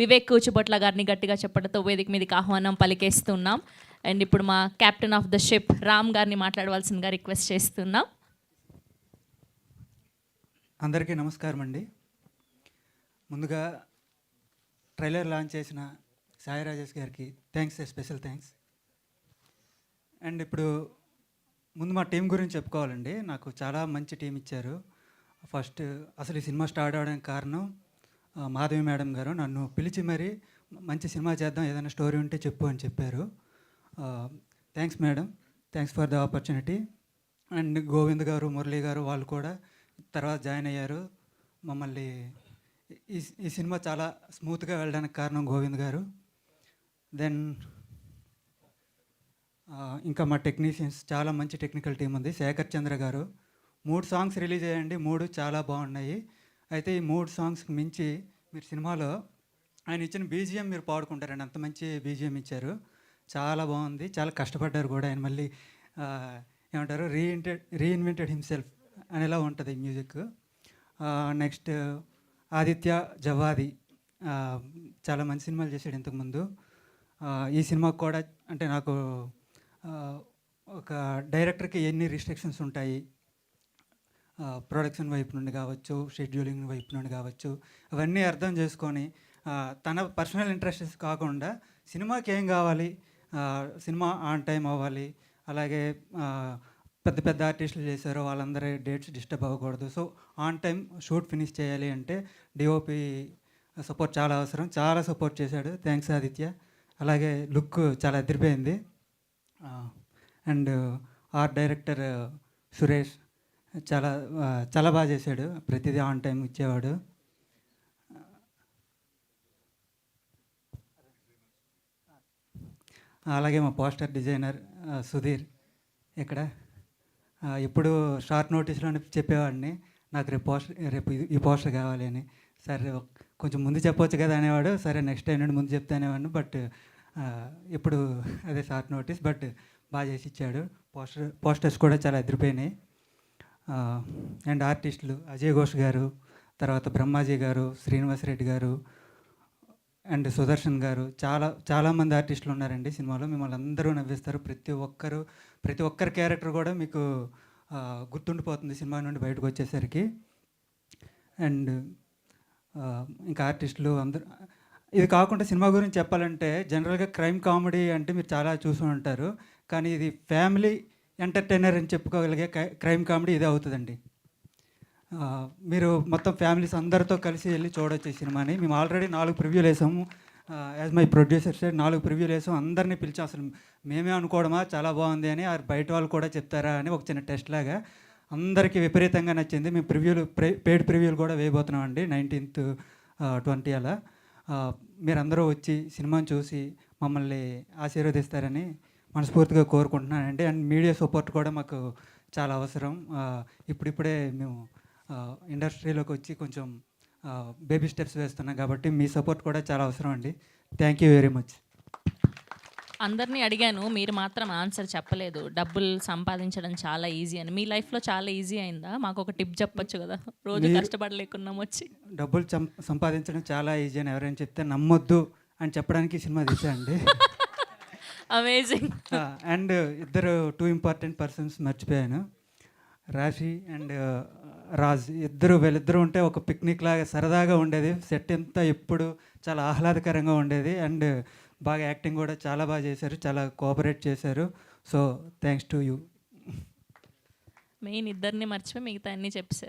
వివేక్ కూచిబొట్ల గారిని గట్టిగా చెప్పడంతో వేదిక మీదకి ఆహ్వానం పలికేస్తున్నాం. అండ్ ఇప్పుడు మా captain of the ship Ram గారిని మాట్లాడవలసిందిగా రిక్వెస్ట్ చేస్తున్నాం. అందరికీ నమస్కారం అండి. ముందుగా ట్రైలర్ లాంచ్ చేసిన సాయి రాజేష్ గారికి స్పెషల్ థ్యాంక్స్. అండ్ ఇప్పుడు ముందు మా టీం గురించి చెప్పుకోవాలండి. నాకు చాలా మంచి టీం ఇచ్చారు. ఫస్ట్ అసలు ఈ సినిమా స్టార్ట్ అవడానికి కారణం మాధవి మేడం గారు నన్ను పిలిచి మరీ మంచి సినిమా చేద్దాం, ఏదైనా స్టోరీ ఉంటే చెప్పు అని చెప్పారు. Thanks madam, thanks for the opportunity. And Govind గారు, మురళీ గారు వాళ్ళు కూడా తర్వాత జాయిన్ అయ్యారు. మమ్మల్ని ఈ సినిమా చాలా స్మూత్గా వెళ్ళడానికి కారణం గోవింద్ గారు. దెన్ ఇంకా మా టెక్నీషియన్స్ చాలా మంచి టెక్నికల్ టీం ఉంది. శేఖర్ చంద్ర గారు 3 సాంగ్స్ రిలీజ్ అయ్యండి, 3 చాలా బాగున్నాయి. అయితే ఈ 3 సాంగ్స్కి మించి మీరు సినిమాలో ఆయన ఇచ్చిన బీజిఎం మీరు పాడుకుంటారండి. అంత మంచి బీజిఎం ఇచ్చారు, చాలా బాగుంది. చాలా కష్టపడ్డారు కూడా ఆయన. మళ్ళీ ఏమంటారు, రీఇన్వెంటెడ్ హిమ్సెల్ఫ్ అనేలా ఉంటుంది మ్యూజిక్. నెక్స్ట్ ఆదిత్య జవాది చాలా మంచి సినిమాలు చేశాడు ఇంతకుముందు. ఈ సినిమాకు కూడా అంటే నాకు ఒక డైరెక్టర్కి ఎన్ని రిస్ట్రిక్షన్స్ ఉంటాయి, ప్రొడక్షన్ వైపు నుండి కావచ్చు, షెడ్యూలింగ్ వైపు నుండి కావచ్చు, అవన్నీ అర్థం చేసుకొని తన పర్సనల్ ఇంట్రెస్ట్స్ కాకుండా సినిమాకి ఏం కావాలి, సినిమా ఆన్ టైం అవ్వాలి, అలాగే పెద్ద పెద్ద ఆర్టిస్టులు చేశారు వాళ్ళందరి డేట్స్ డిస్టర్బ్ అవ్వకూడదు. So on time shoot finish చేయాలి అంటే డిఓపి సపోర్ట్ చాలా అవసరం. చాలా సపోర్ట్ చేశాడు, థ్యాంక్స్ ఆదిత్య. అలాగే లుక్ చాలా అదిరిపోయింది. అండ్ ఆర్ట్ డైరెక్టర్ సురేష్ చాలా చాలా బాగా చేశాడు, ప్రతిదీ ఆన్ టైం ఇచ్చేవాడు. అలాగే మా పోస్టర్ డిజైనర్ సుధీర్ ఇక్కడ ఎప్పుడు షార్ట్ నోటీస్లోనే చెప్పేవాడిని నాకు రేపు ఈ పోస్టర్ కావాలి అని. సరే కొంచెం ముందు చెప్పవచ్చు కదా అనేవాడు. సరే నెక్స్ట్ టైం నుండి ముందు చెప్తే అనేవాడిని. బట్ ఇప్పుడు అదే షార్ట్ నోటీస్, బట్ బాగా చేసి ఇచ్చాడు. పోస్టర్స్ కూడా చాలా అదిరిపోయినాయి. అండ్ ఆర్టిస్టులు అజయ్ ఘోష్ గారు, తర్వాత బ్రహ్మాజీ గారు, శ్రీనివాస్ రెడ్డి గారు అండ్ సుదర్శన్ గారు, చాలామంది ఆర్టిస్టులు ఉన్నారండి సినిమాలో. మిమ్మల్ని అందరూ నవ్విస్తారు. ప్రతి ఒక్కరి క్యారెక్టర్ కూడా మీకు గుర్తుండిపోతుంది సినిమా నుండి బయటకు వచ్చేసరికి. అండ్ ఇంకా ఆర్టిస్టులు అందరూ. ఇది కాకుండా సినిమా గురించి చెప్పాలంటే జనరల్గా క్రైమ్ కామెడీ అంటే మీరు చాలా చూసి ఉంటారు, కానీ ఇది ఫ్యామిలీ ఎంటర్టైనర్ అని చెప్పుకోగలిగే క్రైమ్ కామెడీ ఇదే అవుతుందండి. మీరు మొత్తం ఫ్యామిలీస్ అందరితో కలిసి వెళ్ళి చూడవచ్చు ఈ సినిమాని. మేము ఆల్రెడీ 4 ప్రివ్యూలు వేసాము. యాజ్ మై ప్రొడ్యూసర్ సైడ్ 4 ప్రివ్యూలు వేసాము. అందరినీ పిలిచాం. అసలు మేమే అనుకోవడమా చాలా బాగుంది అని, బయట వాళ్ళు కూడా చెప్తారా అని ఒక చిన్న టెస్ట్ లాగా. అందరికీ విపరీతంగా నచ్చింది. మేము పెయిడ్ ప్రివ్యూలు కూడా వేయబోతున్నాం అండి 19th 20 అలా. మీరందరూ వచ్చి సినిమాని చూసి మమ్మల్ని ఆశీర్వదిస్తారని మనస్ఫూర్తిగా కోరుకుంటున్నానండి. అండ్ మీడియా సపోర్ట్ కూడా మాకు చాలా అవసరం. ఇప్పుడిప్పుడే మేము ఇండస్ట్రీలోకి వచ్చి కొంచెం బేబీ స్టెప్స్ వేస్తున్నాం కాబట్టి మీ సపోర్ట్ కూడా చాలా అవసరం అండి. Thank you very much. అందరినీ అడిగాను, మీరు మాత్రం ఆన్సర్ చెప్పలేదు. డబ్బులు సంపాదించడం చాలా ఈజీ అని. మీ లైఫ్లో చాలా ఈజీ అయిందా? మాకు ఒక టిప్ చెప్పొచ్చు కదా, రోజు కష్టపడలేకున్నాం వచ్చి. డబ్బులు సంపాదించడం చాలా ఈజీ అని ఎవరైనా చెప్తే నమ్మొద్దు అని చెప్పడానికి సినిమా తీసాండి. అమేజింగ్. అండ్ ఇద్దరు 2 ఇంపార్టెంట్ పర్సన్స్ మర్చిపోయాను, రాశి అండ్ రాజ్. వీళ్ళిద్దరూ ఉంటే ఒక పిక్నిక్ లాగా సరదాగా ఉండేది. సెట్ అంతా ఎప్పుడు చాలా ఆహ్లాదకరంగా ఉండేది. అండ్ బాగా యాక్టింగ్ కూడా చాలా బాగా చేశారు, చాలా కోఆపరేట్ చేశారు. So thanks to you. Main ఇద్దరిని మర్చిపోయి మిగతా అన్నీ చెప్పారు.